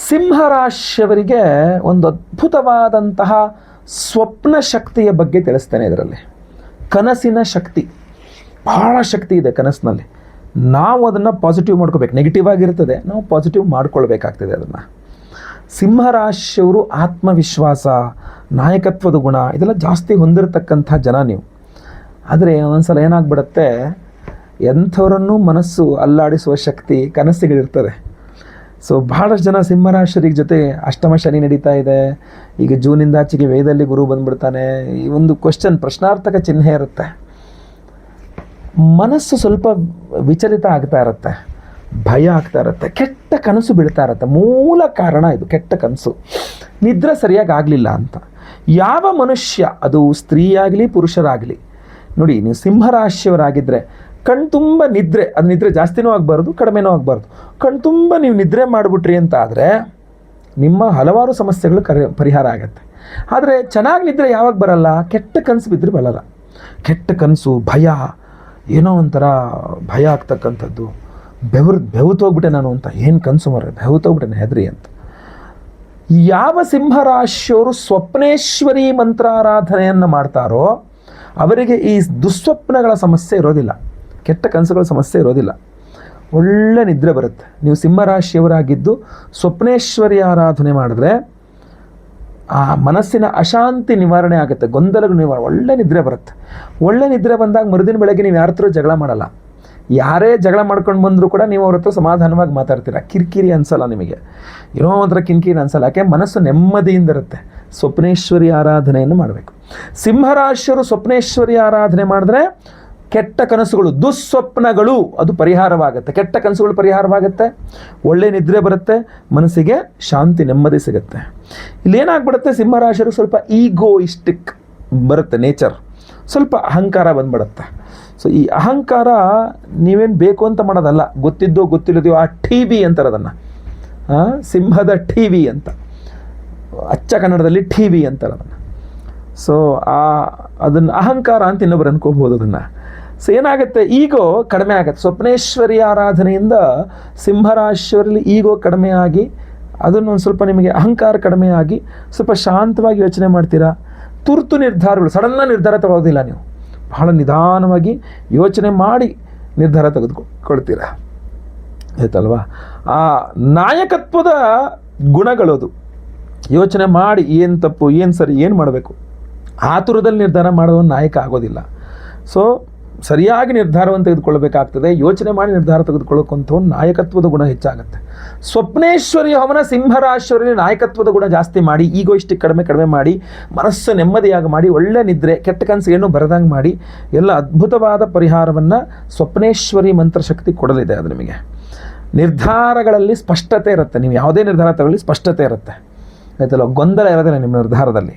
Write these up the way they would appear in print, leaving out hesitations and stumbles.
ಸಿಂಹರಾಶಿಯವರಿಗೆ ಒಂದು ಅದ್ಭುತವಾದಂತಹ ಸ್ವಪ್ನ ಶಕ್ತಿಯ ಬಗ್ಗೆ ತಿಳಿಸ್ತೇನೆ. ಇದರಲ್ಲಿ ಕನಸಿನ ಶಕ್ತಿ, ಭಾಳ ಶಕ್ತಿ ಇದೆ ಕನಸಿನಲ್ಲಿ. ನಾವು ಅದನ್ನು ಪಾಸಿಟಿವ್ ಮಾಡ್ಕೋಬೇಕು. ನೆಗೆಟಿವ್ ಆಗಿರ್ತದೆ, ನಾವು ಪಾಸಿಟಿವ್ ಮಾಡ್ಕೊಳ್ಬೇಕಾಗ್ತದೆ ಅದನ್ನು. ಸಿಂಹರಾಶಿಯವರು ಆತ್ಮವಿಶ್ವಾಸ, ನಾಯಕತ್ವದ ಗುಣ ಇದೆಲ್ಲ ಜಾಸ್ತಿ ಹೊಂದಿರತಕ್ಕಂಥ ಜನ ನೀವು. ಆದರೆ ಒಂದೊಂದ್ಸಲ ಏನಾಗ್ಬಿಡುತ್ತೆ, ಎಂಥವರನ್ನು ಮನಸ್ಸು ಅಲ್ಲಾಡಿಸುವ ಶಕ್ತಿ ಕನಸಿಗಳಿರ್ತದೆ. ಸೊ ಭಾಳಷ್ಟು ಜನ ಸಿಂಹರಾಶಿಯರಿಗೆ ಜೊತೆ ಅಷ್ಟಮ ಶನಿ ನಡೀತಾ ಇದೆ. ಈಗ ಜೂನಿಂದ ಆಚೆಗೆ ವೇದದಲ್ಲಿ ಗುರು ಬಂದ್ಬಿಡ್ತಾನೆ. ಈ ಒಂದು ಕ್ವಶನ್, ಪ್ರಶ್ನಾರ್ಥಕ ಚಿಹ್ನೆ ಇರುತ್ತೆ. ಮನಸ್ಸು ಸ್ವಲ್ಪ ವಿಚಲಿತ ಆಗ್ತಾ ಇರುತ್ತೆ, ಭಯ ಆಗ್ತಾ ಇರುತ್ತೆ, ಕೆಟ್ಟ ಕನಸು ಬೀಳ್ತಾ ಇರುತ್ತೆ. ಮೂಲ ಕಾರಣ ಇದು, ಕೆಟ್ಟ ಕನಸು, ನಿದ್ರೆ ಸರಿಯಾಗಿ ಆಗಲಿಲ್ಲ ಅಂತ. ಯಾವ ಮನುಷ್ಯ, ಅದು ಸ್ತ್ರೀಯಾಗಲಿ ಪುರುಷರಾಗಲಿ, ನೋಡಿ ನೀವು ಸಿಂಹರಾಶಿಯವರಾಗಿದ್ದರೆ ಕಣ್ತುಂಬ ನಿದ್ರೆ, ಅದು ನಿದ್ರೆ ಜಾಸ್ತಿನೂ ಆಗಬಾರ್ದು ಕಡಿಮೆನೂ ಆಗಬಾರ್ದು, ಕಣ್ತುಂಬ ನೀವು ನಿದ್ರೆ ಮಾಡಿಬಿಟ್ರಿ ಅಂತ ಆದರೆ ನಿಮ್ಮ ಹಲವಾರು ಸಮಸ್ಯೆಗಳು ಪರಿಹಾರ ಆಗುತ್ತೆ. ಆದರೆ ಚೆನ್ನಾಗಿ ನಿದ್ರೆ ಯಾವಾಗ ಬರಲ್ಲ, ಕೆಟ್ಟ ಕನಸು ಬಿದ್ದರೆ ಬರಲ್ಲ. ಕೆಟ್ಟ ಕನಸು, ಭಯ, ಏನೋ ಒಂಥರ ಭಯ ಆಗ್ತಕ್ಕಂಥದ್ದು, ಬೆವುತೋಗ್ಬಿಟ್ಟೆ ನಾನು ಅಂತ. ಏನು ಕನಸು ಮರ, ಬೆವುತೋಗ್ಬಿಟ್ಟೆ ಹೆದರಿ ಅಂತ. ಯಾವ ಸಿಂಹರಾಶಿಯವರು ಸ್ವಪ್ನೇಶ್ವರಿ ಮಂತ್ರಾರಾಧನೆಯನ್ನು ಮಾಡ್ತಾರೋ ಅವರಿಗೆ ಈ ದುಸ್ವಪ್ನಗಳ ಸಮಸ್ಯೆ ಇರೋದಿಲ್ಲ, ಕೆಟ್ಟ ಕನಸುಗಳ ಸಮಸ್ಯೆ ಇರೋದಿಲ್ಲ, ಒಳ್ಳೆ ನಿದ್ರೆ ಬರುತ್ತೆ. ನೀವು ಸಿಂಹರಾಶಿಯವರಾಗಿದ್ದು ಸ್ವಪ್ನೇಶ್ವರಿ ಆರಾಧನೆ ಮಾಡಿದ್ರೆ ಆ ಮನಸ್ಸಿನ ಅಶಾಂತಿ ನಿವಾರಣೆ ಆಗುತ್ತೆ, ಗೊಂದಲಗಳು ನಿವಾರಣೆ, ಒಳ್ಳೆ ನಿದ್ರೆ ಬರುತ್ತೆ. ಒಳ್ಳೆ ನಿದ್ರೆ ಬಂದಾಗ ಮರುದಿನ ಬೆಳಗ್ಗೆ ನೀವು ಯಾರ ಹತ್ರ ಜಗಳ ಮಾಡಲ್ಲ. ಯಾರೇ ಜಗಳ ಮಾಡ್ಕೊಂಡು ಬಂದರೂ ಕೂಡ ನೀವು ಅವ್ರ ಹತ್ರ ಸಮಾಧಾನವಾಗಿ ಮಾತಾಡ್ತೀರ, ಕಿರಿಕಿರಿ ಅನಿಸಲ್ಲ ನಿಮಗೆ, ಏನೋ ಒಂಥರ ಕಿರಿಕಿರಿ ಅನಿಸಲ್ಲ. ಯಾಕೆ, ಮನಸ್ಸು ನೆಮ್ಮದಿಯಿಂದ ಇರುತ್ತೆ. ಸ್ವಪ್ನೇಶ್ವರಿ ಆರಾಧನೆಯನ್ನು ಮಾಡಬೇಕು. ಸಿಂಹರಾಶಿಯರು ಸ್ವಪ್ನೇಶ್ವರಿ ಆರಾಧನೆ ಮಾಡಿದ್ರೆ ಕೆಟ್ಟ ಕನಸುಗಳು, ದುಸ್ವಪ್ನಗಳು ಅದು ಪರಿಹಾರವಾಗುತ್ತೆ. ಕೆಟ್ಟ ಕನಸುಗಳು ಪರಿಹಾರವಾಗುತ್ತೆ, ಒಳ್ಳೆ ನಿದ್ರೆ ಬರುತ್ತೆ, ಮನಸ್ಸಿಗೆ ಶಾಂತಿ ನೆಮ್ಮದಿ ಸಿಗುತ್ತೆ. ಇಲ್ಲೇನಾಗ್ಬಿಡುತ್ತೆ, ಸಿಂಹರಾಶಿಯರು ಸ್ವಲ್ಪ ಈಗೋಯಿಸ್ಟಿಕ್ ಬರುತ್ತೆ, ನೇಚರ್ ಸ್ವಲ್ಪ ಅಹಂಕಾರ ಬಂದ್ಬಿಡುತ್ತೆ. ಸೊ ಈ ಅಹಂಕಾರ ನೀವೇನು ಬೇಕು ಅಂತ ಮಾಡೋದಲ್ಲ, ಗೊತ್ತಿದ್ದೋ ಗೊತ್ತಿಲ್ಲದೆಯೋ ಆ ಟಿ ವಿ ಅಂತಾರೆ ಅದನ್ನು, ಸಿಂಹದ ಟಿ ವಿ ಅಂತ, ಅಚ್ಚ ಕನ್ನಡದಲ್ಲಿ ಟಿ ವಿ ಅಂತಾರೆ ಅದನ್ನು. ಸೊ ಅದನ್ನು ಅಹಂಕಾರ ಅಂತ ಇನ್ನೊಬ್ರು ಅನ್ಕೋಬೋದು ಅದನ್ನು. ಸೊ ಏನಾಗುತ್ತೆ, ಈಗೋ ಕಡಿಮೆ ಆಗುತ್ತೆ. ಸ್ವಪ್ನೇಶ್ವರಿ ಆರಾಧನೆಯಿಂದ ಸಿಂಹರಾಶಿಯವರಲ್ಲಿ ಈಗೋ ಕಡಿಮೆ ಆಗಿ, ಅದನ್ನು ಒಂದು ಸ್ವಲ್ಪ ನಿಮಗೆ ಅಹಂಕಾರ ಕಡಿಮೆ ಆಗಿ ಸ್ವಲ್ಪ ಶಾಂತವಾಗಿ ಯೋಚನೆ ಮಾಡ್ತೀರಾ. ತುರ್ತು ನಿರ್ಧಾರಗಳು, ಸಡನ್ನಾಗಿ ನಿರ್ಧಾರ ತಗೊಳ್ಳೋದಿಲ್ಲ ನೀವು, ಬಹಳ ನಿಧಾನವಾಗಿ ಯೋಚನೆ ಮಾಡಿ ನಿರ್ಧಾರ ತೆಗೆದುಕೊಳ್ತೀರ, ಆಯ್ತಲ್ವಾ. ಆ ನಾಯಕತ್ವದ ಗುಣಗಳದು, ಯೋಚನೆ ಮಾಡಿ ಏನು ತಪ್ಪು ಏನು ಸರಿ ಏನು ಮಾಡಬೇಕು, ಆತುರದಲ್ಲಿ ನಿರ್ಧಾರ ಮಾಡುವ ನಾಯಕ ಆಗೋದಿಲ್ಲ. ಸೊ ಸರಿಯಾಗಿ ನಿರ್ಧಾರವನ್ನು ತೆಗೆದುಕೊಳ್ಳಬೇಕಾಗ್ತದೆ, ಯೋಚನೆ ಮಾಡಿ ನಿರ್ಧಾರ ತೆಗೆದುಕೊಳ್ಳೋಕ್ಕಂಥ ಒಂದು ನಾಯಕತ್ವದ ಗುಣ ಹೆಚ್ಚಾಗುತ್ತೆ. ಸ್ವಪ್ನೇಶ್ವರಿ ಹವನ ಸಿಂಹರಾಶಿಯವರಲ್ಲಿ ನಾಯಕತ್ವದ ಗುಣ ಜಾಸ್ತಿ ಮಾಡಿ, ಈಗೋಯಿಸ್ಟಿಕ್ ಕಡಿಮೆ ಮಾಡಿ, ಮನಸ್ಸು ನೆಮ್ಮದಿಯಾಗಿ ಮಾಡಿ, ಒಳ್ಳೆ ನಿದ್ರೆ, ಕೆಟ್ಟ ಕನಸು ಏನೂ ಬರದಂಗೆ ಮಾಡಿ, ಎಲ್ಲ ಅದ್ಭುತವಾದ ಪರಿಹಾರವನ್ನು ಸ್ವಪ್ನೇಶ್ವರಿ ಮಂತ್ರಶಕ್ತಿ ಕೊಡಲಿದೆ. ಅದು ನಿಮಗೆ ನಿರ್ಧಾರಗಳಲ್ಲಿ ಸ್ಪಷ್ಟತೆ ಇರುತ್ತೆ. ನೀವು ಯಾವುದೇ ನಿರ್ಧಾರ ತಗೊಳ್ಳಿ ಸ್ಪಷ್ಟತೆ ಇರುತ್ತೆ, ಆಯ್ತಲ್ಲ, ಗೊಂದಲ ಇರೋದಿಲ್ಲ ನಿಮ್ಮ ನಿರ್ಧಾರದಲ್ಲಿ.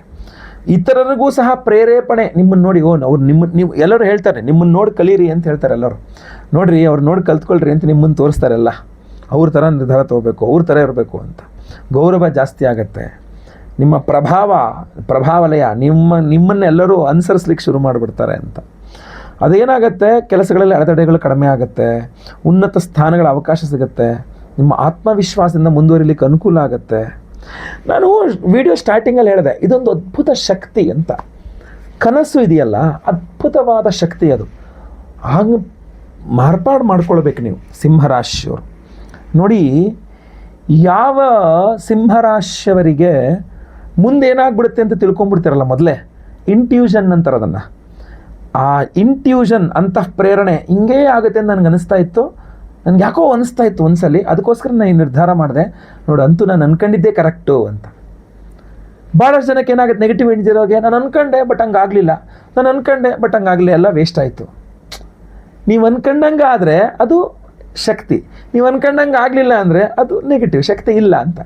ಇತರರಿಗೂ ಸಹ ಪ್ರೇರೇಪಣೆ, ನಿಮ್ಮನ್ನು ನೋಡಿ ಅವ್ರು ನೀವು ಎಲ್ಲರೂ ಹೇಳ್ತಾರೆ ನಿಮ್ಮನ್ನು ನೋಡಿ ಕಲೀರಿ ಅಂತ ಹೇಳ್ತಾರೆ ಎಲ್ಲರೂ. ನೋಡಿರಿ ಅವ್ರು ನೋಡಿ ಕಲ್ತ್ಕೊಳ್ರಿ ಅಂತ ನಿಮ್ಮನ್ನು ತೋರಿಸ್ತಾರೆಲ್ಲ. ಅವ್ರ ಥರ ನಿರ್ಧಾರ ತೊಗೋಬೇಕು, ಅವ್ರ ಥರ ಇರಬೇಕು ಅಂತ. ಗೌರವ ಜಾಸ್ತಿ ಆಗುತ್ತೆ, ನಿಮ್ಮ ಪ್ರಭಾವಲಯ ನಿಮ್ಮನ್ನೆಲ್ಲರೂ ಅನುಸರಿಸ್ಲಿಕ್ಕೆ ಶುರು ಮಾಡಿಬಿಡ್ತಾರೆ ಅಂತ. ಅದೇನಾಗುತ್ತೆ, ಕೆಲಸಗಳಲ್ಲಿ ಅಡೆತಡೆಗಳು ಕಡಿಮೆ ಆಗುತ್ತೆ, ಉನ್ನತ ಸ್ಥಾನಗಳ ಅವಕಾಶ ಸಿಗುತ್ತೆ, ನಿಮ್ಮ ಆತ್ಮವಿಶ್ವಾಸದಿಂದ ಮುಂದುವರಿಲಿಕ್ಕೆ ಅನುಕೂಲ ಆಗುತ್ತೆ. ನಾನು ವಿಡಿಯೋ ಸ್ಟಾರ್ಟಿಂಗಲ್ಲಿ ಹೇಳಿದೆ, ಇದೊಂದು ಅದ್ಭುತ ಶಕ್ತಿ ಅಂತ. ಕನಸು ಇದೆಯಲ್ಲ, ಅದ್ಭುತವಾದ ಶಕ್ತಿ ಅದು. ಹಾಗೆ ಮಾರ್ಪಾಡು ಮಾಡ್ಕೊಳ್ಬೇಕು ನೀವು ಸಿಂಹರಾಶಿಯವರು. ನೋಡಿ, ಯಾವ ಸಿಂಹರಾಶಿಯವರಿಗೆ ಮುಂದೇನಾಗ್ಬಿಡುತ್ತೆ ಅಂತ ತಿಳ್ಕೊಂಡ್ಬಿಡ್ತೀರಲ್ಲ ಮೊದಲೇ, ಇಂಟ್ಯೂಷನ್ ಅಂತಾರೆ ಅದನ್ನು. ಆ ಇಂಟ್ಯೂಷನ್ ಅಂತಃಪ್ರೇರಣೆ ಹಿಂಗೇ ಆಗುತ್ತೆ ಅಂತ ನನಗೆ ಅನಿಸ್ತಾ ಇತ್ತು, ನನಗೆ ಯಾಕೋ ಅನಿಸ್ತಾ ಇತ್ತು ಒಂದ್ಸಲಿ, ಅದಕ್ಕೋಸ್ಕರ ನಾನು ನಿರ್ಧಾರ ಮಾಡಿದೆ, ನೋಡು ಅಂತೂ ನಾನು ಅನ್ಕೊಂಡಿದ್ದೆ ಕರೆಕ್ಟು ಅಂತ. ಭಾಳಷ್ಟು ಜನಕ್ಕೆ ಏನಾಗುತ್ತೆ, ನೆಗೆಟಿವ್ ಎಂಜಿರೋಗೆ, ನಾನು ಅನ್ಕೊಂಡೆ ಬಟ್ ಹಂಗೆ ಆಗಲಿಲ್ಲ, ನಾನು ಅನ್ಕೊಂಡೆ ಬಟ್ ಹಂಗಾಗಲಿ, ಎಲ್ಲ ವೇಸ್ಟ್ ಆಯಿತು. ನೀವು ಅನ್ಕೊಂಡಂಗೆ ಆದರೆ ಅದು ಶಕ್ತಿ, ನೀವು ಅನ್ಕೊಂಡಂಗೆ ಆಗಲಿಲ್ಲ ಅಂದರೆ ಅದು ನೆಗೆಟಿವ್, ಶಕ್ತಿ ಇಲ್ಲ ಅಂತ.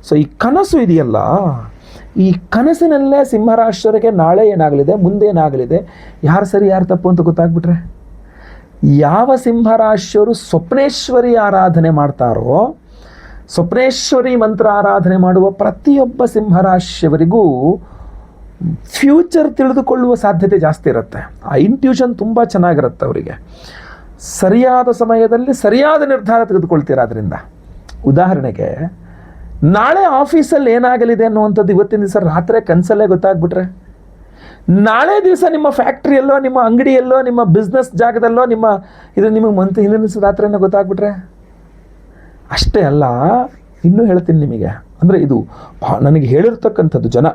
ಸೊ ಈ ಕನಸು ಇದೆಯಲ್ಲ, ಈ ಕನಸಿನಲ್ಲೇ ಸಿಂಹರಾಶಿಯವರಿಗೆ ನಾಳೆ ಏನಾಗಲಿದೆ, ಮುಂದೆ ಏನಾಗಲಿದೆ, ಯಾರು ಸರಿ ಯಾರು ತಪ್ಪು ಅಂತ ಗೊತ್ತಾಗ್ಬಿಟ್ರೆ, ಯಾವ ಸಿಂಹರಾಶಿಯವರು ಸ್ವಪ್ನೇಶ್ವರಿ ಆರಾಧನೆ ಮಾಡ್ತಾರೋ, ಸ್ವಪ್ನೇಶ್ವರಿ ಮಂತ್ರ ಆರಾಧನೆ ಮಾಡುವ ಪ್ರತಿಯೊಬ್ಬ ಸಿಂಹರಾಶಿಯವರಿಗೂ ಫ್ಯೂಚರ್ ತಿಳಿದುಕೊಳ್ಳುವ ಸಾಧ್ಯತೆ ಜಾಸ್ತಿ ಇರುತ್ತೆ. ಆ ಇಂಟ್ಯೂಷನ್ ತುಂಬ ಚೆನ್ನಾಗಿರುತ್ತೆ ಅವರಿಗೆ. ಸರಿಯಾದ ಸಮಯದಲ್ಲಿ ಸರಿಯಾದ ನಿರ್ಧಾರ ತೆಗೆದುಕೊಳ್ತೀರ. ಅದರಿಂದ ಉದಾಹರಣೆಗೆ ನಾಳೆ ಆಫೀಸಲ್ಲಿ ಏನಾಗಲಿದೆ ಅನ್ನುವಂಥದ್ದು ಇವತ್ತಿನ ದಿವಸ ರಾತ್ರಿ ಕನಸಲ್ಲೇ ಗೊತ್ತಾಗ್ಬಿಟ್ರೆ, ನಾಳೆ ದಿವಸ ನಿಮ್ಮ ಫ್ಯಾಕ್ಟ್ರಿಯಲ್ಲೋ, ನಿಮ್ಮ ಅಂಗಡಿಯಲ್ಲೋ, ನಿಮ್ಮ ಬಿಸ್ನೆಸ್ ಜಾಗದಲ್ಲೋ, ಇದು ನಿಮಗೆ ಹಿಂದಿನ ದಿವಸ ರಾತ್ರಿಯೇ ಗೊತ್ತಾಗ್ಬಿಟ್ರೆ, ಅಷ್ಟೇ ಅಲ್ಲ, ಇನ್ನೂ ಹೇಳ್ತೀನಿ ನಿಮಗೆ, ಅಂದರೆ ಇದು ನನಗೆ ಹೇಳಿರ್ತಕ್ಕಂಥದ್ದು ಜನ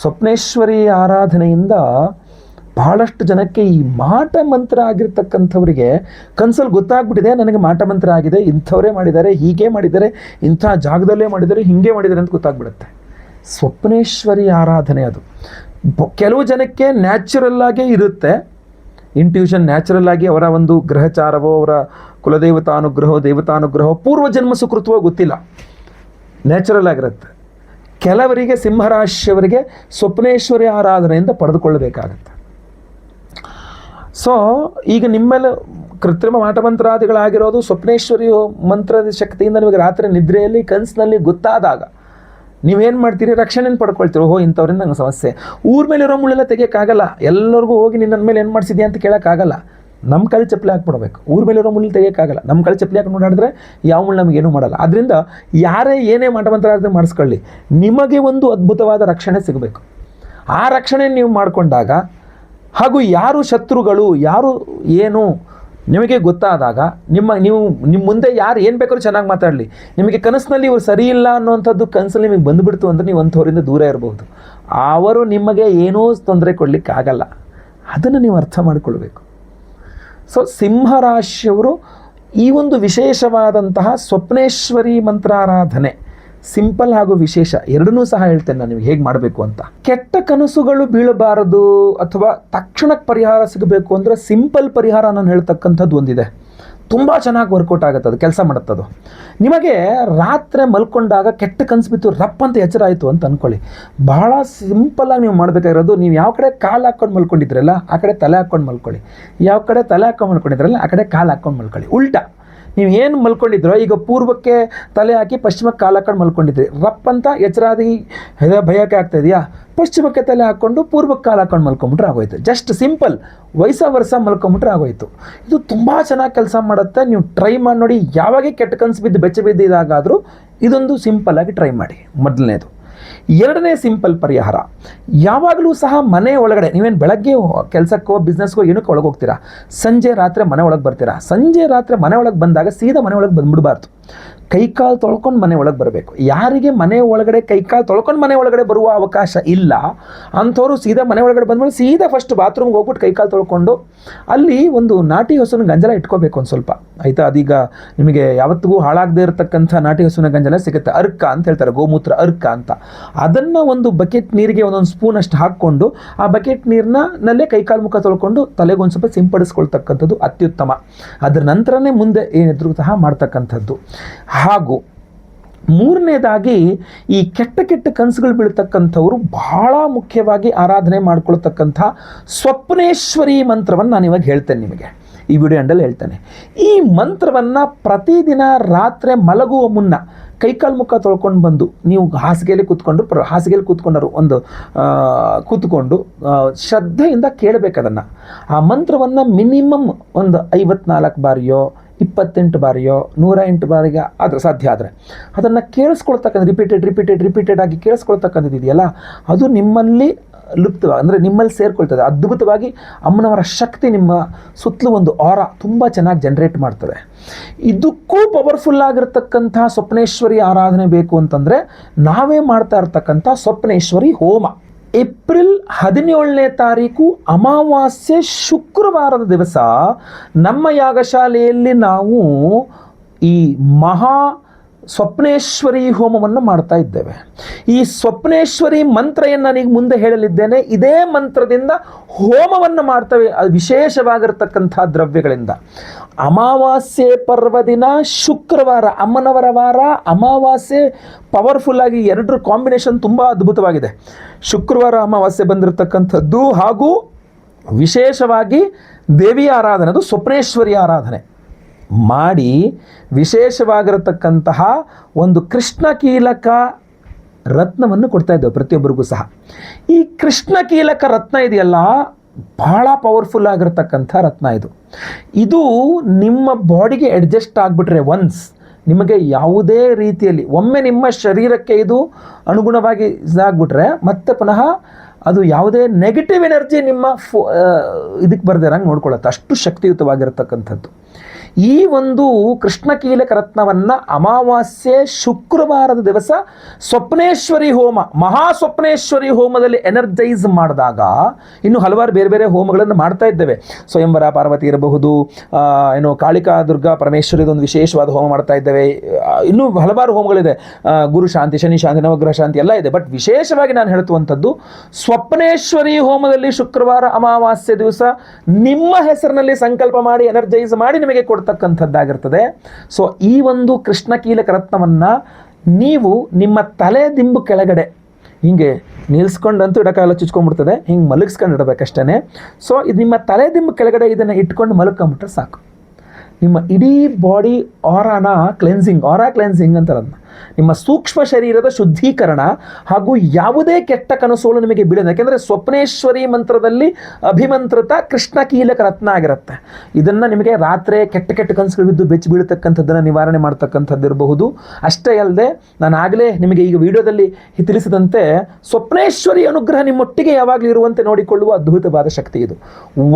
ಸ್ವಪ್ನೇಶ್ವರಿ ಆರಾಧನೆಯಿಂದ ಬಹಳಷ್ಟು ಜನಕ್ಕೆ ಈ ಮಾಟ ಮಂತ್ರ ಆಗಿರ್ತಕ್ಕಂಥವರಿಗೆ ಕನ್ಸಲ್ಲಿ ಗೊತ್ತಾಗ್ಬಿಟ್ಟಿದೆ, ನನಗೆ ಮಾಟ ಮಂತ್ರ ಆಗಿದೆ, ಇಂಥವರೇ ಮಾಡಿದ್ದಾರೆ, ಹೀಗೆ ಮಾಡಿದ್ದಾರೆ, ಇಂಥ ಜಾಗದಲ್ಲೇ ಮಾಡಿದ್ದಾರೆ, ಹೀಗೆ ಮಾಡಿದ್ದಾರೆ ಅಂತ ಗೊತ್ತಾಗ್ಬಿಡುತ್ತೆ. ಸ್ವಪ್ನೇಶ್ವರಿ ಆರಾಧನೆ ಅದು ಕೆಲವು ಜನಕ್ಕೆ ನ್ಯಾಚುರಲ್ ಆಗೇ ಇರುತ್ತೆ, ಇಂಟ್ಯೂಷನ್ ನ್ಯಾಚುರಲ್ ಆಗಿ ಅವರ ಒಂದು ಗ್ರಹಚಾರವೋ, ಅವರ ಕುಲದೇವತಾನುಗ್ರಹವೋ, ದೇವತಾನುಗ್ರಹವೋ, ಪೂರ್ವಜನ್ಮ ಸುಕೃತವೋ ಗೊತ್ತಿಲ್ಲ, ನ್ಯಾಚುರಲ್ ಆಗಿರುತ್ತೆ. ಕೆಲವರಿಗೆ ಸಿಂಹರಾಶಿಯವರಿಗೆ ಸ್ವಪ್ನೇಶ್ವರಿ ಆರಾಧನೆಯಿಂದ ಪಡೆದುಕೊಳ್ಳಬೇಕಾಗತ್ತೆ. ಸೊ ಈಗ ನಿಮ್ಮೆಲ್ಲ ಕೃತ್ರಿಮ ಮಾಟಮಂತ್ರಾದಿಗಳಾಗಿರೋದು ಸ್ವಪ್ನೇಶ್ವರಿ ಮಂತ್ರದ ಶಕ್ತಿಯಿಂದ ನಿಮಗೆ ರಾತ್ರಿ ನಿದ್ರೆಯಲ್ಲಿ ಕನಸಿನಲ್ಲಿ ಗೊತ್ತಾದಾಗ ನೀವೇನು ಮಾಡ್ತೀರಿ, ರಕ್ಷಣೆಯನ್ನು ಪಡ್ಕೊಳ್ತೀರಿ. ಓಹೋ, ಇಂಥವ್ರಿಂದ ನಂಗೆ ಸಮಸ್ಯೆ. ಊರ ಮೇಲಿರೋ ಮುಳ್ಳೆಲ್ಲ ತೆಗಿಯೋಕ್ಕಾಗಲ್ಲ, ಎಲ್ಲರಿಗೂ ಹೋಗಿ ನಿನ್ನ ಮೇಲೆ ಏನು ಮಾಡಿಸಿದ್ಯಾ ಅಂತ ಕೇಳೋಕ್ಕಾಗಲ್ಲ. ನಮ್ಮ ಕೈ ಚಪ್ಪಲಿ ಹಾಕ್ಬಿಡ್ಬೇಕು. ಊರ ಮೇಲಿರೋ ಮುಳ್ಳು ತೆಗಿಯೋಕ್ಕಾಗಲ್ಲ, ನಮ್ಮ ಕೈ ಚಪ್ಪಲಿ ಹಾಕಿ ನೋಡಿದ್ರೆ ಯಾವ ಮುಳ್ಳು ನಮಗೇನು ಮಾಡಲ್ಲ. ಅದರಿಂದ ಯಾರೇ ಏನೇ ಮಾಟಮಂತ್ರಾರ್ಥ ಮಾಡಿಸ್ಕೊಳ್ಳಿ, ನಿಮಗೆ ಒಂದು ಅದ್ಭುತವಾದ ರಕ್ಷಣೆ ಸಿಗಬೇಕು. ಆ ರಕ್ಷಣೆ ನೀವು ಮಾಡಿಕೊಂಡಾಗ, ಹಾಗೂ ಯಾರು ಶತ್ರುಗಳು, ಯಾರು ಏನು ನಿಮಗೆ ಗೊತ್ತಾದಾಗ, ನೀವು ಮುಂದೆ ಯಾರು ಏನು ಬೇಕಾದ್ರೂ ಚೆನ್ನಾಗಿ ಮಾತಾಡಲಿ, ನಿಮಗೆ ಕನಸಿನಲ್ಲಿ ಇವರು ಸರಿ ಇಲ್ಲ ಅನ್ನೋವಂಥದ್ದು ಕನಸಲ್ಲಿ ನಿಮಗೆ ಬಂದುಬಿಡ್ತು ಅಂದರೆ ನೀವು ಅಂಥವರಿಂದ ದೂರ ಇರಬಹುದು. ಅವರು ನಿಮಗೆ ಏನೂ ತೊಂದರೆ ಕೊಡಲಿಕ್ಕಾಗಲ್ಲ. ಅದನ್ನು ನೀವು ಅರ್ಥ ಮಾಡಿಕೊಳ್ಬೇಕು. ಸೊ ಸಿಂಹರಾಶಿಯವರು ಈ ಒಂದು ವಿಶೇಷವಾದಂತಹ ಸ್ವಪ್ನೇಶ್ವರಿ ಮಂತ್ರಾರಾಧನೆ, ಸಿಂಪಲ್ ಹಾಗೂ ವಿಶೇಷ ಎರಡನ್ನೂ ಸಹ ಹೇಳ್ತೇನೆ ನಾನು ನಿಮಗೆ ಹೇಗೆ ಮಾಡಬೇಕು ಅಂತ. ಕೆಟ್ಟ ಕನಸುಗಳು ಬೀಳಬಾರದು ಅಥವಾ ತಕ್ಷಣಕ್ಕೆ ಪರಿಹಾರ ಸಿಗಬೇಕು ಅಂದರೆ ಸಿಂಪಲ್ ಪರಿಹಾರ ನಾನು ಹೇಳ್ತಕ್ಕಂಥದ್ದು ಒಂದಿದೆ, ತುಂಬ ಚೆನ್ನಾಗಿ ವರ್ಕೌಟ್ ಆಗುತ್ತೆ, ಅದು ಕೆಲಸ ಮಾಡುತ್ತದು. ನಿಮಗೆ ರಾತ್ರಿ ಮಲ್ಕೊಂಡಾಗ ಕೆಟ್ಟ ಕನಸು ಬಿತ್ತು, ರಪ್ ಅಂತ ಎಚ್ಚರ ಆಯಿತು ಅಂತ ಅಂದ್ಕೊಳ್ಳಿ. ಬಹಳ ಸಿಂಪಲ್ಲಾಗಿ ನೀವು ಮಾಡಬೇಕಾಗಿರೋದು, ನೀವು ಯಾವ ಕಡೆ ಕಾಲು ಹಾಕ್ಕೊಂಡು ಮಲ್ಕೊಂಡಿದ್ರಲ್ಲ ಆ ಕಡೆ ತಲೆ ಹಾಕ್ಕೊಂಡು ಮಲ್ಕೊಳ್ಳಿ, ಯಾವ ಕಡೆ ತಲೆ ಹಾಕ್ಕೊಂಡು ಮಲ್ಕೊಂಡಿದ್ರಲ್ಲ ಆ ಕಡೆ ಕಾಲು ಹಾಕ್ಕೊಂಡು ಮಲ್ಕೊಳ್ಳಿ. ಉಲ್ಟಾ ನೀವು ಏನು ಮಲ್ಕೊಂಡಿದ್ರೋ, ಈಗ ಪೂರ್ವಕ್ಕೆ ತಲೆ ಹಾಕಿ ಪಶ್ಚಿಮಕ್ಕೆ ಕಾಲು ಹಾಕೊಂಡು ಮಲ್ಕೊಂಡಿದ್ರಿ, ರಪ್ ಅಂತ ಎಚ್ಚರಾದಿ ಭಯಕ್ಕೆ ಆಗ್ತಾಯಿದೆಯಾ, ಪಶ್ಚಿಮಕ್ಕೆ ತಲೆ ಹಾಕ್ಕೊಂಡು ಪೂರ್ವಕ್ಕೆ ಕಾಲು ಹಾಕೊಂಡು ಮಲ್ಕೊಂಬಿಟ್ರೆ ಆಗೋಯ್ತು. ಜಸ್ಟ್ ಸಿಂಪಲ್ ವರ್ಷ ಮಲ್ಕೊಂಬಿಟ್ರೆ ಆಗೋಯ್ತು. ಇದು ತುಂಬ ಚೆನ್ನಾಗಿ ಕೆಲಸ ಮಾಡುತ್ತೆ. ನೀವು ಟ್ರೈ ಮಾಡಿ ನೋಡಿ. ಯಾವಾಗ ಕೆಟ್ಟ ಕನಸು ಬಿದ್ದು ಬೆಚ್ಚ ಬಿದ್ದಿದ್ದಾಗಾದರೂ ಇದೊಂದು ಸಿಂಪಲ್ಲಾಗಿ ಟ್ರೈ ಮಾಡಿ. ಮೊದಲನೇದು. ಎರಡನೇ ಸಿಂಪಲ್ ಪರಿಹಾರ, ಯಾವಾಗಲೂ ಸಹ ಮನೆ ಒಳಗಡೆ, ನೀವೇನು ಬೆಳಗ್ಗೆ ಕೆಲಸಕ್ಕೋ ಬಿಸ್ನೆಸ್ಗೋ ಏನಕ್ಕೆ ಒಳಗೆ ಹೋಗ್ತೀರಾ, ಸಂಜೆ ರಾತ್ರಿ ಮನೆ ಒಳಗೆ ಬರ್ತೀರಾ. ಸಂಜೆ ರಾತ್ರಿ ಮನೆ ಒಳಗೆ ಬಂದಾಗ ಸೀದಾ ಮನೆ ಒಳಗೆ ಬಂದುಬಿಡಬಾರ್ದು, ಕೈಕಾಲು ತೊಳ್ಕೊಂಡು ಮನೆ ಒಳಗೆ ಬರಬೇಕು. ಯಾರಿಗೆ ಮನೆ ಒಳಗಡೆ ಕೈಕಾಲು ತೊಳ್ಕೊಂಡು ಮನೆ ಒಳಗಡೆ ಬರುವ ಅವಕಾಶ ಇಲ್ಲ ಅಂಥವ್ರು ಸೀದಾ ಮನೆ ಒಳಗಡೆ ಬಂದಮೇಲೆ ಸೀದಾ ಫಸ್ಟ್ ಬಾತ್ರೂಮ್ಗೆ ಹೋಗ್ಬಿಟ್ಟು ಕೈಕಾಲು ತೊಳ್ಕೊಂಡು ಅಲ್ಲಿ ಒಂದು ನಾಟಿ ಹಸುವಿನ ಗಂಜಲ ಇಟ್ಕೋಬೇಕು ಒಂದು ಸ್ವಲ್ಪ, ಆಯಿತಾ. ಅದೀಗ ನಿಮಗೆ ಯಾವತ್ತಿಗೂ ಹಾಳಾಗದೇ ಇರತಕ್ಕಂಥ ನಾಟಿ ಹಸುವಿನ ಗಂಜಲ ಸಿಗುತ್ತೆ, ಅರ್ಕ ಅಂತ ಹೇಳ್ತಾರೆ, ಗೋಮೂತ್ರ ಅರ್ಕ ಅಂತ. ಅದನ್ನು ಒಂದು ಬಕೆಟ್ ನೀರಿಗೆ ಒಂದೊಂದು ಸ್ಪೂನ್ ಅಷ್ಟು ಹಾಕ್ಕೊಂಡು ಆ ಬಕೆಟ್ ನೀರಿನಲ್ಲೇ ಕೈಕಾಲು ಮುಖ ತೊಳ್ಕೊಂಡು ತಲೆಗೊಂದು ಸ್ವಲ್ಪ ಸಿಂಪಡಿಸ್ಕೊಳ್ತಕ್ಕಂಥದ್ದು ಅತ್ಯುತ್ತಮ. ಅದರ ನಂತರನೇ ಮುಂದೆ ಏನಿದ್ರು ಸಹ ಮಾಡ್ತಕ್ಕಂಥದ್ದು. ಹಾಗೂ ಮೂರನೇದಾಗಿ ಈ ಕೆಟ್ಟ ಕನಸುಗಳು ಬೀಳ್ತಕ್ಕಂಥವ್ರು ಬಹಳ ಮುಖ್ಯವಾಗಿ ಆರಾಧನೆ ಮಾಡ್ಕೊಳ್ತಕ್ಕಂಥ ಸ್ವಪ್ನೇಶ್ವರಿ ಮಂತ್ರವನ್ನು ನಾನು ಇವಾಗ ಹೇಳ್ತೇನೆ ನಿಮಗೆ, ಈ ವಿಡಿಯೋ ಎಂಡಲ್ಲಿ ಹೇಳ್ತೇನೆ. ಈ ಮಂತ್ರವನ್ನು ಪ್ರತಿದಿನ ರಾತ್ರಿ ಮಲಗುವ ಮುನ್ನ ಕೈಕಾಲು ಮುಖ ತೊಳ್ಕೊಂಡು ಬಂದು ನೀವು ಹಾಸಿಗೆಯಲ್ಲಿ ಕೂತ್ಕೊಂಡರು ಒಂದು ಕೂತ್ಕೊಂಡು ಶ್ರದ್ಧೆಯಿಂದ ಕೇಳಬೇಕು ಅದನ್ನು. ಆ ಮಂತ್ರವನ್ನು ಮಿನಿಮಮ್ ಒಂದು 54 ಬಾರಿಯೋ 28 ಬಾರಿಯೋ 108 ಬಾರಿಗೆ ಆದರೆ ಸಾಧ್ಯ ಆದರೆ ಅದನ್ನು ಕೇಳಿಸ್ಕೊಳ್ತಕ್ಕಂಥ ರಿಪೀಟೆಡ್ ಆಗಿ ಕೇಳಿಸ್ಕೊಳ್ತಕ್ಕಂಥದ್ದು ಇದೆಯಲ್ಲ, ಅದು ನಿಮ್ಮಲ್ಲಿ ಲುಪ್ತವಾಗಿ ಅಂದರೆ ನಿಮ್ಮಲ್ಲಿ ಸೇರ್ಕೊಳ್ತದೆ. ಅದ್ಭುತವಾಗಿ ಅಮ್ಮನವರ ಶಕ್ತಿ ನಿಮ್ಮ ಸುತ್ತಲೂ ಒಂದು ಆರಾ ತುಂಬ ಚೆನ್ನಾಗಿ ಜನರೇಟ್ ಮಾಡ್ತದೆ. ಇದಕ್ಕೂ ಪವರ್ಫುಲ್ ಆಗಿರ್ತಕ್ಕಂಥ ಸ್ವಪ್ನೇಶ್ವರಿ ಆರಾಧನೆ ಬೇಕು ಅಂತಂದರೆ ನಾವೇ ಮಾಡ್ತಾ ಇರ್ತಕ್ಕಂಥ ಸ್ವಪ್ನೇಶ್ವರಿ ಹೋಮ. ಏಪ್ರಿಲ್ 17ನೇ ತಾರೀಕು ಅಮಾವಾಸ್ಯೆ ಶುಕ್ರವಾರದ ದಿವಸ ನಮ್ಮ ಯಾಗಶಾಲೆಯಲ್ಲಿ ನಾವು ಈ ಮಹಾ ಸ್ವಪ್ನೇಶ್ವರಿ ಹೋಮವನ್ನು ಮಾಡ್ತಾ ಇದ್ದೇವೆ. ಈ ಸ್ವಪ್ನೇಶ್ವರಿ ಮಂತ್ರ ನನಗೆ ಮುಂದೆ ಹೇಳಲಿದ್ದೇನೆ. ಇದೇ ಮಂತ್ರದಿಂದ ಹೋಮವನ್ನು ಮಾಡ್ತೇವೆ, ಅದು ವಿಶೇಷವಾಗಿರ್ತಕ್ಕಂಥ ದ್ರವ್ಯಗಳಿಂದ. ಅಮಾವಾಸ್ಯೆ ಪರ್ವದಿನ ಶುಕ್ರವಾರ, ಅಮ್ಮನವರ ವಾರ, ಅಮಾವಾಸ್ಯೆ ಪವರ್ಫುಲ್ಲಾಗಿ ಎರಡರ ಕಾಂಬಿನೇಷನ್ ತುಂಬ ಅದ್ಭುತವಾಗಿದೆ. ಶುಕ್ರವಾರ ಅಮಾವಾಸ್ಯೆ ಬಂದಿರತಕ್ಕಂಥದ್ದು, ಹಾಗೂ ವಿಶೇಷವಾಗಿ ದೇವಿಯ ಆರಾಧನೆ, ಅದು ಸ್ವಪ್ನೇಶ್ವರಿ ಆರಾಧನೆ ಮಾಡಿ ವಿಶೇಷವಾಗಿರತಕ್ಕಂತಹ ಒಂದು ಕೃಷ್ಣ ಕೀಲಕ ರತ್ನವನ್ನು ಕೊಡ್ತಾ ಇದ್ದೇವೆ ಪ್ರತಿಯೊಬ್ಬರಿಗೂ ಸಹ. ಈ ಕೃಷ್ಣ ಕೀಲಕ ರತ್ನ ಇದೆಯಲ್ಲ, ಬಹಳ ಪವರ್ಫುಲ್ ಆಗಿರತಕ್ಕಂಥ ರತ್ನ ಇದು. ಇದು ನಿಮ್ಮ ಬಾಡಿಗೆ ಅಡ್ಜಸ್ಟ್ ಆಗಿಬಿಟ್ರೆ ಒನ್ಸ್ ನಿಮಗೆ ಯಾವುದೇ ರೀತಿಯಲ್ಲಿ ಒಮ್ಮೆ ನಿಮ್ಮ ಶರೀರಕ್ಕೆ ಇದು ಅನುಗುಣವಾಗಿ ಇದಾಗ್ಬಿಟ್ರೆ ಮತ್ತೆ ಪುನಃ ಅದು ಯಾವುದೇ ನೆಗೆಟಿವ್ ಎನರ್ಜಿ ನಿಮ್ಮ ಇದಕ್ಕೆ ಬರ್ದಿರಂಗೆ ನೋಡ್ಕೊಳ್ಳುತ್ತೆ. ಅಷ್ಟು ಶಕ್ತಿಯುತವಾಗಿರತಕ್ಕಂಥದ್ದು. ಈ ಒಂದು ಕೃಷ್ಣಕೀಲಕ ರತ್ನವನ್ನು ಅಮಾವಾಸ್ಯೆ ಶುಕ್ರವಾರದ ದಿವಸ ಸ್ವಪ್ನೇಶ್ವರಿ ಹೋಮ, ಮಹಾ ಸ್ವಪ್ನೇಶ್ವರಿ ಹೋಮದಲ್ಲಿ ಎನರ್ಜೈಸ್ ಮಾಡಿದಾಗ, ಇನ್ನು ಹಲವಾರು ಬೇರೆ ಬೇರೆ ಹೋಮಗಳನ್ನು ಮಾಡ್ತಾ ಇದ್ದೇವೆ. ಸ್ವಯಂವರ ಪಾರ್ವತಿ ಇರಬಹುದು, ಏನು ಕಾಳಿಕಾ ದುರ್ಗಾ ಪರಮೇಶ್ವರಿದೊಂದು ವಿಶೇಷವಾದ ಹೋಮ ಮಾಡ್ತಾ ಇದ್ದೇವೆ. ಇನ್ನೂ ಹಲವಾರು ಹೋಮಗಳಿದೆ, ಗುರು ಶಾಂತಿ, ಶನಿ ಶಾಂತಿ, ನವಗ್ರಹ ಶಾಂತಿ ಎಲ್ಲ ಇದೆ. ಬಟ್ ವಿಶೇಷವಾಗಿ ನಾನು ಹೇಳುವಂಥದ್ದು ಸ್ವಪ್ನೇಶ್ವರಿ ಹೋಮದಲ್ಲಿ ಶುಕ್ರವಾರ ಅಮಾವಾಸ್ಯೆ ದಿವಸ ನಿಮ್ಮ ಹೆಸರಿನಲ್ಲಿ ಸಂಕಲ್ಪ ಮಾಡಿ ಎನರ್ಜೈಸ್ ಮಾಡಿ ನಿಮಗೆ ಕೊಡ್ತಕ್ಕಂಥದ್ದಾಗಿರ್ತದೆ. ಸೊ ಈ ಒಂದು ಕೃಷ್ಣಕೀಲಕ ರತ್ನವನ್ನು ನೀವು ನಿಮ್ಮ ತಲೆ ದಿಂಬು ಕೆಳಗಡೆ ಹಿಂಗೆ ನಿಲ್ಸ್ಕೊಂಡಂತೂ ಇಡಕಾಲ ಚುಚ್ಕೊಂಡ್ಬಿಡ್ತದೆ, ಹಿಂಗೆ ಮಲಗಿಸ್ಕೊಂಡು ಇಡಬೇಕಷ್ಟೇ. ಸೊ ಇದು ನಿಮ್ಮ ತಲೆ ದಿಂಬು ಕೆಳಗಡೆ ಇದನ್ನು ಇಟ್ಕೊಂಡು ಮಲ್ಕೊಂಬಿಟ್ರೆ ಸಾಕು. ನಿಮ್ಮ ಇಡೀ ಬಾಡಿ ಆರಾ ಕ್ಲೆನ್ಸಿಂಗ್ ಅಂತಾರೆ, ನಿಮ್ಮ ಸೂಕ್ಷ್ಮ ಶರೀರದ ಶುದ್ಧೀಕರಣ ಹಾಗೂ ಯಾವುದೇ ಕೆಟ್ಟ ಕನಸುಗಳು ನಿಮಗೆ ಬೀಳೋದು. ಯಾಕೆಂದರೆ ಸ್ವಪ್ನೇಶ್ವರಿ ಮಂತ್ರದಲ್ಲಿ ಅಭಿಮಂತ್ರಿತ ಕೃಷ್ಣಕೀಲಕ ರತ್ನ ಆಗಿರುತ್ತೆ. ಇದನ್ನು ನಿಮಗೆ ರಾತ್ರಿ ಕೆಟ್ಟ ಕನಸುಗಳು ಬಿದ್ದು ಬೆಚ್ಚಿ ಬೀಳತಕ್ಕಂಥದ್ದನ್ನು ನಿವಾರಣೆ ಮಾಡ್ತಕ್ಕಂಥದ್ದು ಇರಬಹುದು. ಅಷ್ಟೇ ಅಲ್ಲದೆ ನಾನು ಆಗಲೇ ನಿಮಗೆ ಈಗ ವಿಡಿಯೋದಲ್ಲಿ ತಿಳಿಸಿದಂತೆ ಸ್ವಪ್ನೇಶ್ವರಿ ಅನುಗ್ರಹ ನಿಮ್ಮೊಟ್ಟಿಗೆ ಯಾವಾಗಲೂ ಇರುವಂತೆ ನೋಡಿಕೊಳ್ಳುವ ಅದ್ಭುತವಾದ ಶಕ್ತಿ ಇದು.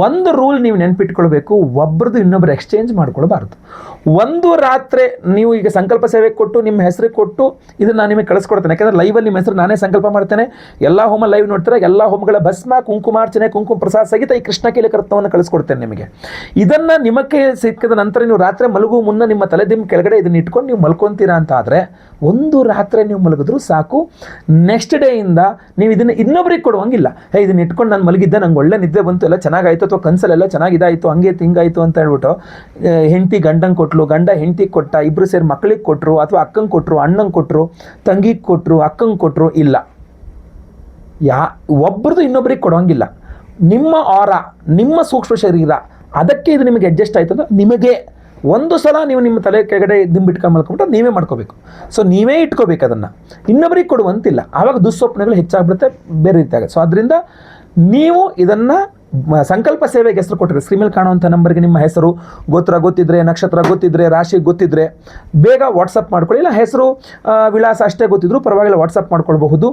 ಒಂದು ರೂಲ್ ನೀವು ನೆನಪಿಟ್ಕೊಳ್ಬೇಕು, ಒಬ್ಬರದು ಇನ್ನೊಬ್ಬರು ಎಕ್ಸ್ಚೇಂಜ್ ಮಾಡ್ಕೊಳ್ಬಾರ್ದು. ಒಂದು ರಾತ್ರಿ ನೀವು ಈಗ ಸಂಕಲ್ಪ ಸೇವೆ ಕೊಟ್ಟು ನಿಮ್ಮ ಹೆಸರು ಕೊಟ್ಟು ಇದನ್ನು ನಾನು ನಿಮಗೆ ಕಳಿಸ್ಕೊಡ್ತೇನೆ. ಯಾಕಂದರೆ ಲೈವಲ್ಲಿ ನಿಮ್ಮ ಹೆಸರು ನಾನೇ ಸಂಕಲ್ಪ ಮಾಡ್ತೇನೆ. ಎಲ್ಲ ಹೋಮ ಲೈವ್ ನೋಡ್ತಾರೆ, ಎಲ್ಲ ಹೋಮಗಳ ಭಸ್ಮ, ಕುಂಕುಮಾರ್ಚನೆ, ಕುಂಕುಮ ಪ್ರಸಾದ ಸಹಿತ ಈ ಕೃಷ್ಣಕೀಲಕ ರತ್ನವನ್ನು ಕಳಿಸ್ಕೊಡ್ತೇನೆ ನಿಮಗೆ. ಇದನ್ನು ನಿಮಗೆ ಸಿಕ್ಕಿದ ನಂತರ ನೀವು ರಾತ್ರಿ ಮಲಗುವ ಮುನ್ನ ನಿಮ್ಮ ತಲೆದಿಂಬು ಕೆಳಗಡೆ ಇದನ್ನು ಇಟ್ಕೊಂಡು ನೀವು ಮಲ್ಕೊತೀರಾ ಅಂತ ಆದರೆ ಒಂದು ರಾತ್ರಿ ನೀವು ಮಲಗಿದ್ರು ಸಾಕು. ನೆಕ್ಸ್ಟ್ ಡೇಯಿಂದ ನೀವು ಇದನ್ನು ಇನ್ನೊಬ್ರಿಗೆ ಕೊಡುವಂಗಿಲ್ಲ. ಇದನ್ನು ಇಟ್ಕೊಂಡು ನಾನು ಮಲಗಿದ್ದೆ, ನಂಗೆ ಒಳ್ಳೆ ನಿದ್ದೆ ಬಂತು, ಎಲ್ಲ ಚೆನ್ನಾಗಾಯಿತು, ಅಥವಾ ಕನಸಲೆಲ್ಲ ಚೆನ್ನಾಗಿದಾಯಿತು, ಹಂಗೆ ಹಿಂಗಾಯಿತು ಅಂತ ಹೇಳ್ಬಿಟ್ಟು ಹೆಂಡತಿ ಗಂಡಂಗೆ ಕೊಟ್ಟಲು, ಗಂಡ ಹೆಂಡತಿಗೆ ಕೊಟ್ಟ, ಇಬ್ಬರು ಸೇರಿ ಮಕ್ಕಳಿಗೆ ಕೊಟ್ಟರು, ಅಥವಾ ಅಕ್ಕಂಗೆ ಕೊಟ್ಟರು, ಅಣ್ಣಂಗೆ ಕೊಟ್ಟರು, ತಂಗಿಗೆ ಕೊಟ್ಟರು, ಅಕ್ಕಂಗೆ ಕೊಟ್ಟರು, ಇಲ್ಲ, ಒಬ್ಬರದು ಇನ್ನೊಬ್ರಿಗೆ ಕೊಡೋಂಗಿಲ್ಲ. ನಿಮ್ಮ ಆರಾ, ನಿಮ್ಮ ಸೂಕ್ಷ್ಮ ಶರೀರ, ಅದಕ್ಕೆ ಇದು ನಿಮಗೆ ಅಡ್ಜಸ್ಟ್ ಆಯ್ತು ಅಂದ್ರೆ ನಿಮಗೆ ಒಂದು ಸಲ ನೀವು ನಿಮ್ಮ ತಲೆ ಕೆಳಗಡೆ ದಿಂಬಿಟ್ಕೊಂಡು ಮಲ್ಕೊಂಬಿಟ್ಟು ನೀವೇ ಮಾಡ್ಕೋಬೇಕು. ಸೊ ನೀವೇ ಇಟ್ಕೋಬೇಕು, ಅದನ್ನು ಇನ್ನೊಬ್ಬರಿಗೆ ಕೊಡುವಂತಿಲ್ಲ. ಆವಾಗ ದುಸ್ವಪ್ನಗಳು ಹೆಚ್ಚಾಗ್ಬಿಡುತ್ತೆ, ಬೇರೆ ರೀತಿ ಆಗುತ್ತೆ. ಸೊ ಅದರಿಂದ ನೀವು ಇದನ್ನು ಸಂಕಲ್ಪ ಸೇವೆಗೆ ಹೆಸರು ಕೊಟ್ಟರೆ ಸ್ಕ್ರೀನ್ ಮೇಲೆ ಕಾಣುವಂಥ ನಂಬರ್ಗೆ ನಿಮ್ಮ ಹೆಸರು, ಗೋತ್ರ ಗೊತ್ತಿದ್ರೆ, ನಕ್ಷತ್ರ ಗೊತ್ತಿದ್ರೆ, ರಾಶಿ ಗೊತ್ತಿದ್ರೆ ಬೇಗ ವಾಟ್ಸಪ್ ಮಾಡ್ಕೊಳ್ಳಿ. ಇಲ್ಲ ಹೆಸರು ವಿಳಾಸ ಅಷ್ಟೇ ಗೊತ್ತಿದ್ರು ಪರವಾಗಿಲ್ಲ, ವಾಟ್ಸಪ್ ಮಾಡ್ಕೊಳ್ಬಹುದು.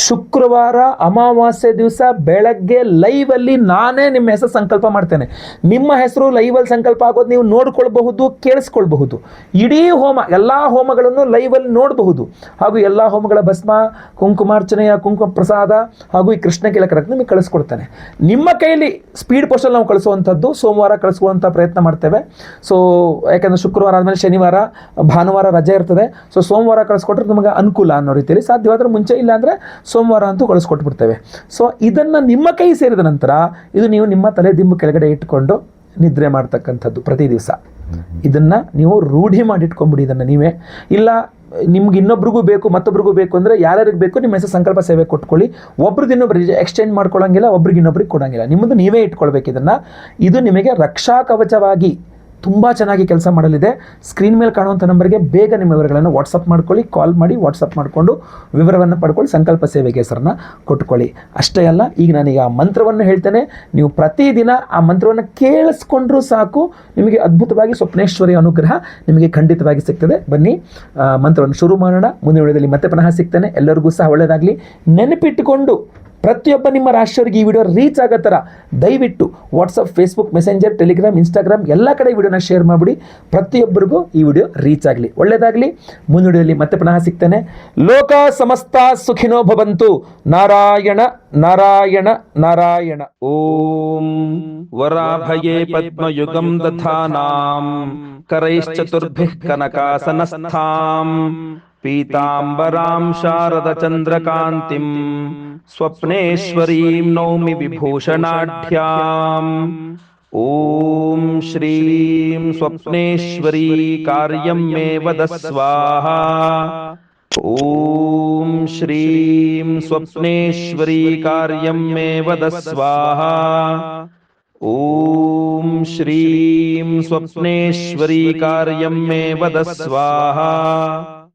ಶುಕ್ರವಾರ ಅಮಾವಾಸ್ಯೆ ದಿವಸ ಬೆಳಗ್ಗೆ ಲೈವಲ್ಲಿ ನಾನೇ ನಿಮ್ಮ ಹೆಸರು ಸಂಕಲ್ಪ ಮಾಡ್ತೇನೆ. ನಿಮ್ಮ ಹೆಸರು ಲೈವಲ್ಲಿ ಸಂಕಲ್ಪ ಆಗೋದು ನೀವು ನೋಡ್ಕೊಳ್ಬಹುದು, ಕೇಳಿಸ್ಕೊಳ್ಬಹುದು. ಇಡೀ ಹೋಮ, ಎಲ್ಲ ಹೋಮಗಳನ್ನು ಲೈವಲ್ಲಿ ನೋಡಬಹುದು. ಹಾಗೂ ಎಲ್ಲ ಹೋಮಗಳ ಭಸ್ಮ, ಕುಂಕುಮಾರ್ಚನೆಯ ಕುಂಕುಮ ಪ್ರಸಾದ ಹಾಗೂ ಈ ಕೃಷ್ಣಕೀಲಕ ರತ್ನ ನಿಮಗೆ ಕಳಿಸ್ಕೊಡ್ತೇನೆ. ನಿಮ್ಮ ಕೈಯಲ್ಲಿ ಸ್ಪೀಡ್ ಪೋಸ್ಟಲ್ಲಿ ನಾವು ಕಳಿಸುವಂಥದ್ದು ಸೋಮವಾರ ಕಳಿಸುವಂಥ ಪ್ರಯತ್ನ ಮಾಡ್ತೇವೆ. ಸೊ ಯಾಕಂದರೆ ಶುಕ್ರವಾರ ಆದಮೇಲೆ ಶನಿವಾರ ಭಾನುವಾರ ರಜೆ ಇರ್ತದೆ. ಸೊ ಸೋಮವಾರ ಕಳಿಸ್ಕೊಟ್ರೆ ನಮಗೆ ಅನುಕೂಲ ಅನ್ನೋ ರೀತಿಯಲ್ಲಿ, ಸಾಧ್ಯವಾದರೆ ಮುಂಚೆ, ಇಲ್ಲ ಅಂದರೆ ಸೋಮವಾರ ಅಂತೂ ಕಳಿಸ್ಕೊಟ್ಬಿಡ್ತೇವೆ. ಸೊ ಇದನ್ನು ನಿಮ್ಮ ಕೈ ಸೇರಿದ ನಂತರ ಇದು ನೀವು ನಿಮ್ಮ ತಲೆ ದಿಂಬು ಕೆಳಗಡೆ ಇಟ್ಕೊಂಡು ನಿದ್ರೆ ಮಾಡ್ತಕ್ಕಂಥದ್ದು ಪ್ರತಿ ದಿವಸ. ಇದನ್ನು ನೀವು ರೂಢಿ ಮಾಡಿಟ್ಕೊಂಡ್ಬಿಡಿ ಇದನ್ನು ನೀವೇ. ಇಲ್ಲ ನಿಮ್ಗೆ ಇನ್ನೊಬ್ರಿಗೂ ಬೇಕು, ಮತ್ತೊಬ್ರಿಗೂ ಬೇಕು ಅಂದರೆ ಯಾರ್ಯಾರಿಗೆ ಬೇಕು ನಿಮ್ಮ ಹೆಸರು ಸಂಕಲ್ಪ ಸೇವೆ ಕೊಟ್ಕೊಳ್ಳಿ. ಒಬ್ರದ್ದು ಇನ್ನೊಬ್ರಿಗೆ ಎಕ್ಸ್ಚೇಂಜ್ ಮಾಡ್ಕೊಳ್ಳೋಂಗಿಲ್ಲ, ಒಬ್ರಿಗೆ ಇನ್ನೊಬ್ರಿಗೆ ಕೊಡೋಂಗಿಲ್ಲ. ನಿಮ್ಮದು ನೀವೇ ಇಟ್ಕೊಳ್ಬೇಕು ಇದನ್ನು. ಇದು ನಿಮಗೆ ರಕ್ಷಾ ಕವಚವಾಗಿ ತುಂಬ ಚೆನ್ನಾಗಿ ಕೆಲಸ ಮಾಡಲಿದೆ. ಸ್ಕ್ರೀನ್ ಮೇಲೆ ಕಾಣುವಂಥ ನಂಬರ್ಗೆ ಬೇಗ ನಿಮ್ಮ ವಿವರಗಳನ್ನು ವಾಟ್ಸಪ್ ಮಾಡ್ಕೊಳ್ಳಿ, ಕಾಲ್ ಮಾಡಿ ವಾಟ್ಸಪ್ ಮಾಡಿಕೊಂಡು ವಿವರವನ್ನು ಪಡ್ಕೊಳ್ಳಿ, ಸಂಕಲ್ಪ ಸೇವೆಗೆ ಹೆಸರನ್ನು ಕೊಟ್ಕೊಳ್ಳಿ. ಅಷ್ಟೇ ಅಲ್ಲ, ಈಗ ನಾನೀಗ ಆ ಮಂತ್ರವನ್ನು ಹೇಳ್ತೇನೆ, ನೀವು ಪ್ರತಿದಿನ ಆ ಮಂತ್ರವನ್ನು ಕೇಳಿಸ್ಕೊಂಡ್ರೂ ಸಾಕು, ನಿಮಗೆ ಅದ್ಭುತವಾಗಿ ಸ್ವಪ್ನೇಶ್ವರಿ ಅನುಗ್ರಹ ನಿಮಗೆ ಖಂಡಿತವಾಗಿ ಸಿಗ್ತದೆ. ಬನ್ನಿ ಮಂತ್ರವನ್ನು ಶುರು ಮಾಡೋಣ. ಮುಂದಿನ ವಿಡಿಯೋದಲ್ಲಿ ಮತ್ತೆ ಪುನಃ ಸಿಗ್ತೇನೆ. ಎಲ್ಲರಿಗೂ ಸಹ ಒಳ್ಳೆಯದಾಗಲಿ. ನೆನಪಿಟ್ಟುಕೊಂಡು ಪ್ರತಿಯೊಬ್ಬ ನಿಮ್ಮ ರಾಶಿಯವರಿಗೆ ಈ ವಿಡಿಯೋ ರೀಚ್ ಆಗೋ ಥರ ದಯವಿಟ್ಟು WhatsApp, Facebook, messenger, Telegram, Instagram ಎಲ್ಲ ಕಡೆ ಈ ವಿಡಿಯೋನ ಶೇರ್ ಮಾಡಿಬಿಡಿ. ಪ್ರತಿಯೊಬ್ಬರಿಗೂ ಈ ವಿಡಿಯೋ ರೀಚ್ ಆಗಲಿ. ಒಳ್ಳೆಯದಾಗಲಿ. ಮುಂದಿನ ವಿಡಿಯೋದಲ್ಲಿ ಮತ್ತೆ ಪುನಃ ಸಿಗ್ತೇನೆ. ಲೋಕ ಸಮಸ್ತ ಸುಖಿನೋ ಭವಂತು. ನಾರಾಯಣ ನಾರಾಯಣ ನಾರಾಯಣ. ಓಂ ವರಾಭಯೇ ಪದ್ಮಯುಗಂ ದಧಾನಾಂ ಕರೈಶ್ಚತುರ್ಭಿಃ ಕನಕಾಸನಸ್ಥಾಂ ಪೀತಾಂಬರಾಂ ಶಾರದಚಂದ್ರಕಾಂತಿಂ ಸ್ವಪ್ನೇಶ್ವರೀಂ ನೌಮಿ ವಿಭೂಷಣಾಢ್ಯಾಂ. ಓಂ ಶ್ರೀಂ ಸ್ವಪ್ನೇಶ್ವರೀ ಕಾರ್ಯಂ ಮೇ ವದ ಸ್ವಾಹಾ. ಓಂ ಶ್ರೀಂ ಸ್ವಪ್ನೇಶ್ವರೀ ಕಾರ್ಯಂ ಮೇ ವದ ಸ್ವಾಹಾ. ಓಂ ಶ್ರೀಂ ಸ್ವಪ್ನೇಶ್ವರೀ ಕಾರ್ಯಂ ಮೇ ವದ ಸ್ವಾಹಾ.